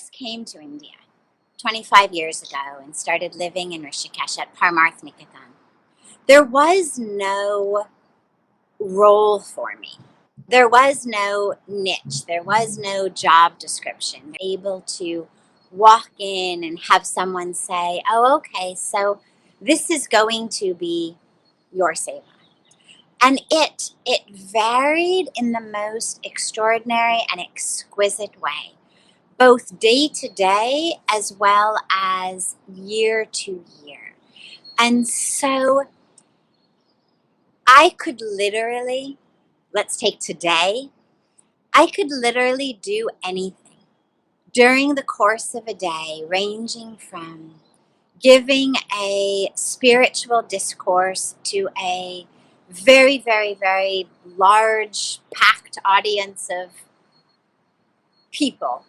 first came to India 25 years ago and started living in Rishikesh at Parmarth Niketan, there was no role for me. There was no niche. There was no job description. Able to walk in and have someone say, oh, okay, so this is going to be your seva. And it varied in the most extraordinary and exquisite way, both day to day as well as year to year. And so I could literally, let's take today, I could literally do anything during the course of a day, ranging from giving a spiritual discourse to a very, very, very large, packed audience of people,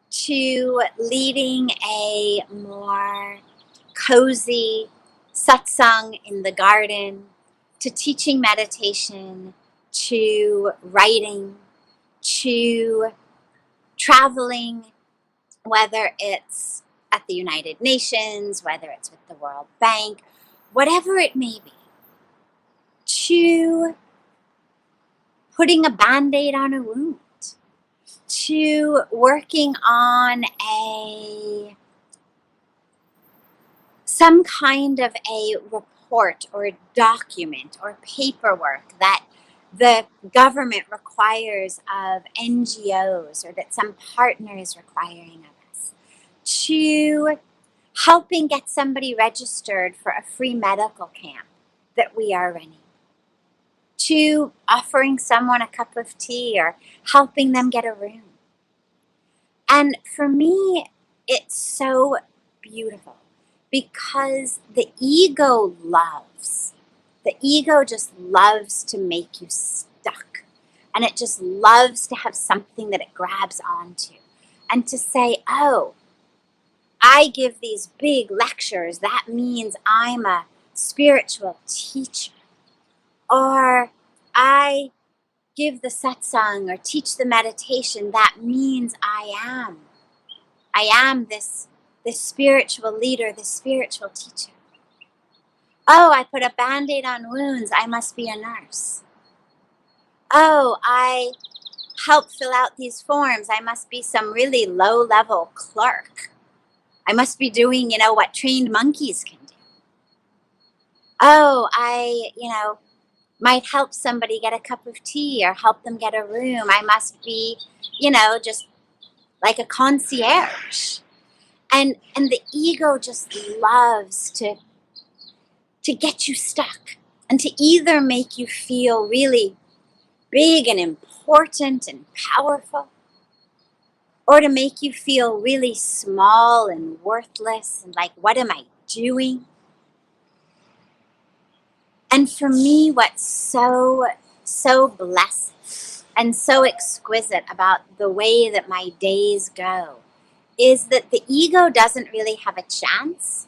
to leading a more cozy satsang in the garden, to teaching meditation, to writing, to traveling, whether it's at the United Nations, whether it's with the World Bank, whatever it may be, to putting a bandaid on a wound, to working on some kind of a report or document or paperwork that the government requires of NGOs or that some partner is requiring of us, to helping get somebody registered for a free medical camp that we are running, to offering someone a cup of tea or helping them get a room. And for me, it's so beautiful because the ego just loves to make you stuck. And it just loves to have something that it grabs onto. And to say, oh, I give these big lectures, that means I'm a spiritual teacher. Or I give the satsang or teach the meditation, that means I am this spiritual leader, this spiritual teacher. Oh, I put a band-aid on wounds, I must be a nurse. Oh, I help fill out these forms, I must be some really low-level clerk. I must be doing, what trained monkeys can do. Oh, I, might help somebody get a cup of tea or help them get a room. I must be, just like a concierge. And the ego just loves to get you stuck and to either make you feel really big and important and powerful, or to make you feel really small and worthless and like, what am I doing? And for me, what's so blessed and so exquisite about the way that my days go is that the ego doesn't really have a chance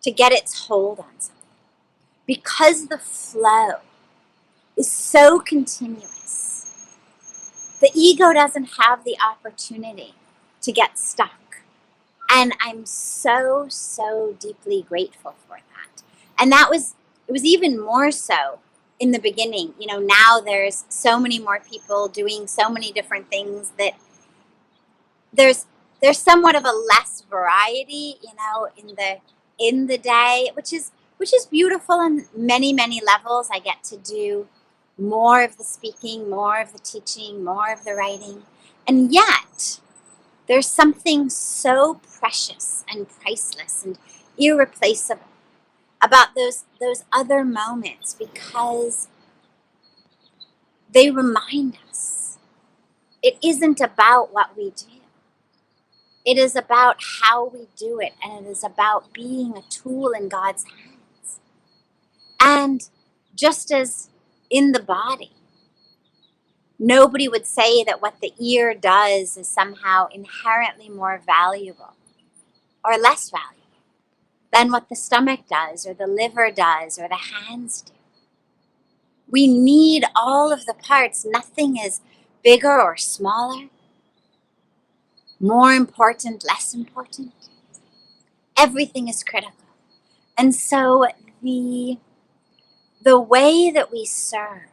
to get its hold on something. Because the flow is so continuous, the ego doesn't have the opportunity to get stuck. And I'm so, so deeply grateful for that. And it was even more so in the beginning. Now there's so many more people doing so many different things that there's somewhat of a less variety, in the day, which is beautiful on many, many levels. I get to do more of the speaking, more of the teaching, more of the writing. And yet, there's something so precious and priceless and irreplaceable about those other moments, because they remind us it isn't about what we do. It is about how we do it, and it is about being a tool in God's hands. And just as in the body, nobody would say that what the ear does is somehow inherently more valuable or less valuable than what the stomach does or the liver does or the hands do. We need all of the parts. Nothing is bigger or smaller. more important, less important. Everything is critical. And so the way that we serve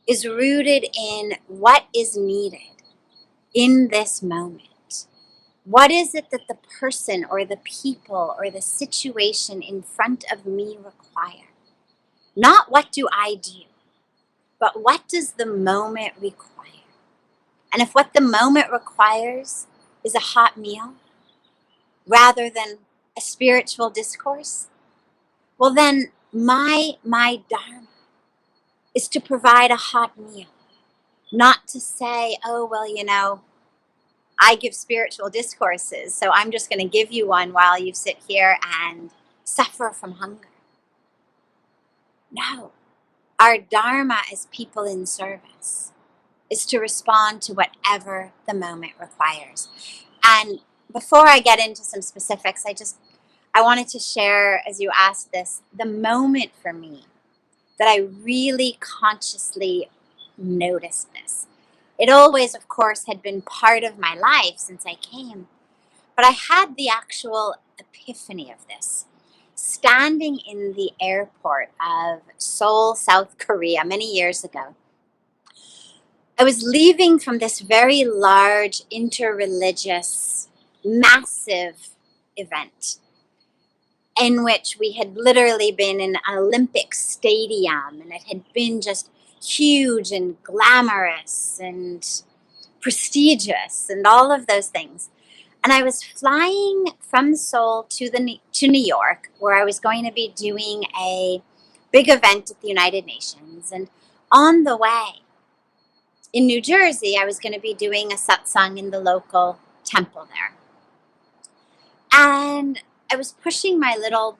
is rooted in what is needed in this moment. What is it that the person or the people or the situation in front of me require? Not what do I do, but what does the moment require? And if what the moment requires is a hot meal rather than a spiritual discourse, well then my dharma is to provide a hot meal, not to say, oh, well, I give spiritual discourses, so I'm just going to give you one while you sit here and suffer from hunger. No, our dharma as people in service is to respond to whatever the moment requires. And before I get into some specifics, I wanted to share, as you asked this, the moment for me that I really consciously noticed this. It always, of course, had been part of my life since I came, but I had the actual epiphany of this. Standing in the airport of Seoul, South Korea, many years ago, I was leaving from this very large, interreligious, massive event in which we had literally been in an Olympic stadium, and it had been just huge and glamorous and prestigious and all of those things. And I was flying from Seoul to New York, where I was going to be doing a big event at the United Nations. And on the way in New Jersey, I was going to be doing a satsang in the local temple there. And I was pushing my little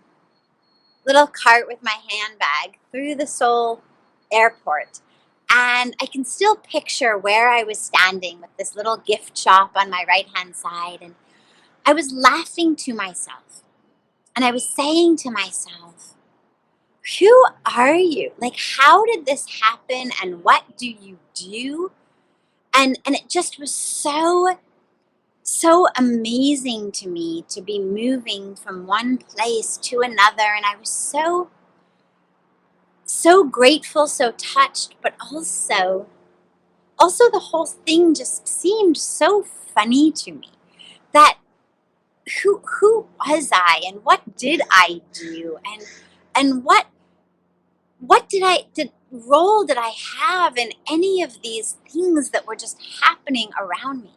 cart with my handbag through the Seoul airport. And I can still picture where I was standing with this little gift shop on my right-hand side. And I was laughing to myself. And I was saying to myself, who are you? Like, how did this happen? And what do you do? And it just was so amazing to me to be moving from one place to another. And I was so grateful, so touched, but also the whole thing just seemed so funny to me. That who was I, and what did I do, and what role did I have in any of these things that were just happening around me?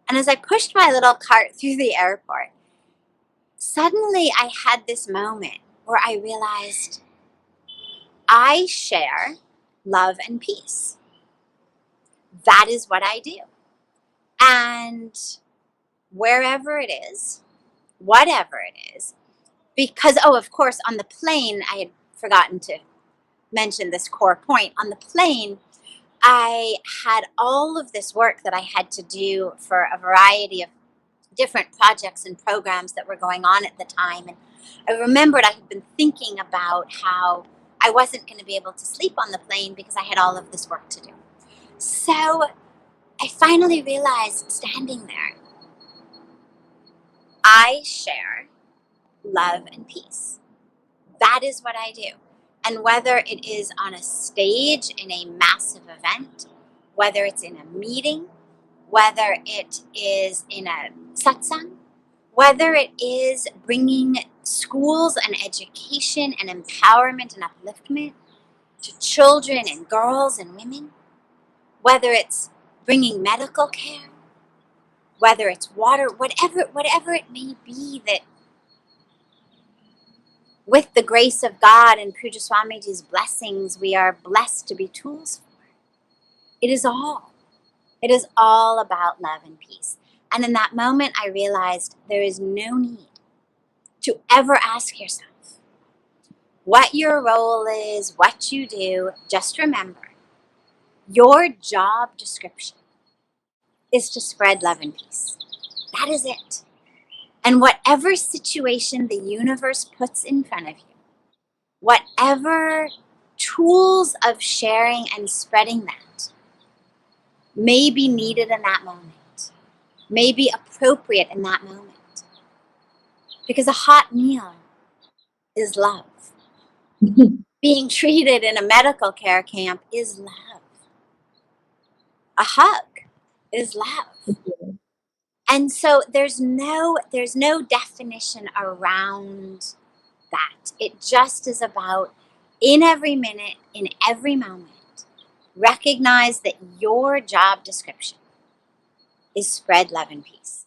And as I pushed my little cart through the airport, suddenly I had this moment where I realized I share love and peace. That is what I do. And wherever it is, whatever it is, because, oh, of course, on the plane, I had forgotten to mention this core point. On the plane, I had all of this work that I had to do for a variety of different projects and programs that were going on at the time. And I remembered I had been thinking about how I wasn't going to be able to sleep on the plane because I had all of this work to do. So I finally realized, standing there, I share love and peace. That is what I do. And whether it is on a stage in a massive event, whether it's in a meeting, whether it is in a satsang, whether it is bringing schools and education and empowerment and upliftment to children and girls and women, whether it's bringing medical care, whether it's water, whatever it may be, that with the grace of God and Puja Swamiji's blessings, we are blessed to be tools for. It is all about love and peace. And in that moment, I realized there is no need to ever ask yourself what your role is, what you do. Just remember, your job description is to spread love and peace. That is it. And whatever situation the universe puts in front of you, whatever tools of sharing and spreading that may be needed in that moment, may be appropriate in that moment. Because a hot meal is love. Being treated in a medical care camp is love. A hug is love. And so there's no definition around that. It just is about, in every minute, in every moment, recognize that your job description is spread love and peace.